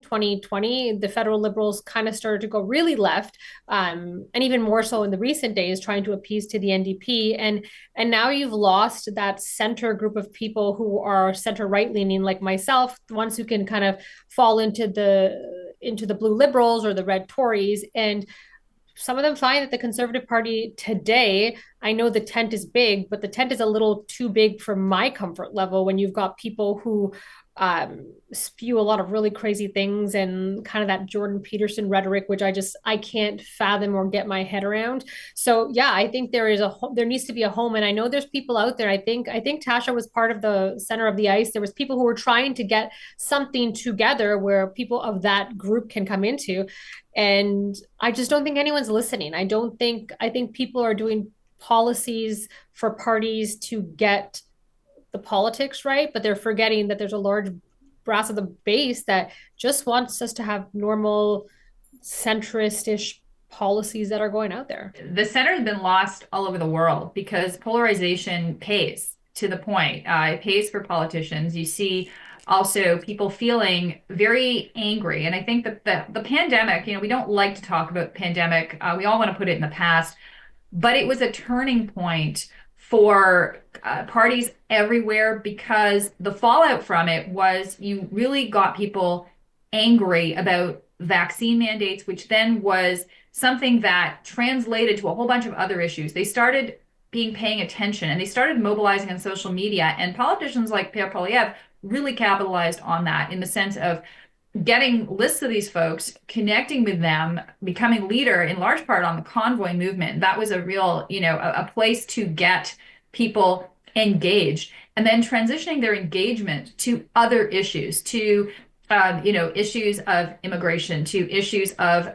2020, the federal Liberals kind of started to go really left, and even more so in the recent days, trying to appease to the NDP. And now you've lost that center group of people who are center right leaning, like myself, the ones who can kind of fall into the blue Liberals or the red Tories. And some of them find that the Conservative Party today, I know the tent is big, but the tent is a little too big for my comfort level when you've got people who spew a lot of really crazy things and kind of that Jordan Peterson rhetoric, which I can't fathom or get my head around. So yeah, I think there needs to be a home, and I know there's people out there. I think Tasha was part of the center of the ice. There was people who were trying to get something together where people of that group can come into, and I just don't think anyone's listening. I think people are doing policies for parties to get the politics right, but they're forgetting that there's a large brass of the base that just wants us to have normal centrist-ish policies that are going out there. The center has been lost all over the world because polarization pays to the point. It pays for politicians. You see also people feeling very angry. And I think that the pandemic, we don't like to talk about the pandemic. We all want to put it in the past, but it was a turning point for parties everywhere, because the fallout from it was you really got people angry about vaccine mandates, which then was something that translated to a whole bunch of other issues. They started paying attention, and they started mobilizing on social media, and politicians like Pierre Poilievre really capitalized on that in the sense of getting lists of these folks, connecting with them, becoming leader in large part on the convoy movement. That was a real, a place to get people engaged, and then transitioning their engagement to other issues, to issues of immigration, to issues of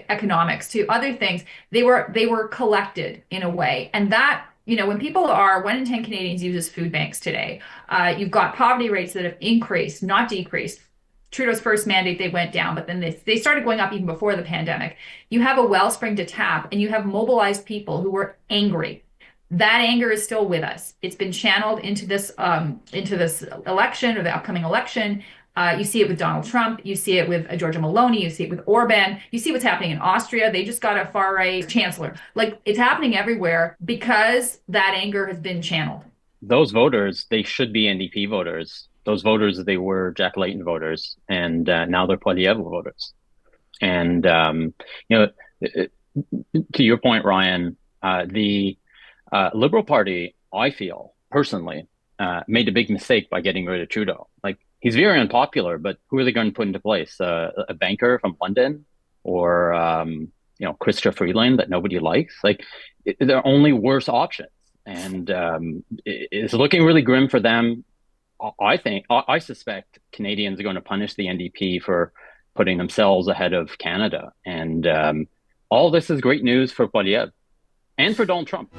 economics, to other things. They were collected in a way, and that. When people are 1 in 10 Canadians uses food banks today, you've got poverty rates that have increased, not decreased. Trudeau's first mandate, they went down, but then they started going up even before the pandemic. You have a wellspring to tap, and you have mobilized people who were angry. That anger is still with us. It's been channeled into this election, or the upcoming election. You see it with Donald Trump. You see it with Giorgia Meloni. You see it with Orban. You see what's happening in Austria. They just got a far-right chancellor. Like, it's happening everywhere because that anger has been channeled. Those voters, they should be NDP voters. Those voters, they were Jack Layton voters, and now they're Poilievre voters. And, to your point, Ryan, the Liberal Party, I feel, personally, made a big mistake by getting rid of Trudeau. Like, he's very unpopular, but who are they going to put into place? A banker from London, or Chrystia Freeland that nobody likes? Like, they're only worse options, and it's looking really grim for them. I suspect Canadians are going to punish the NDP for putting themselves ahead of Canada, and all this is great news for Poilievre and for Donald Trump.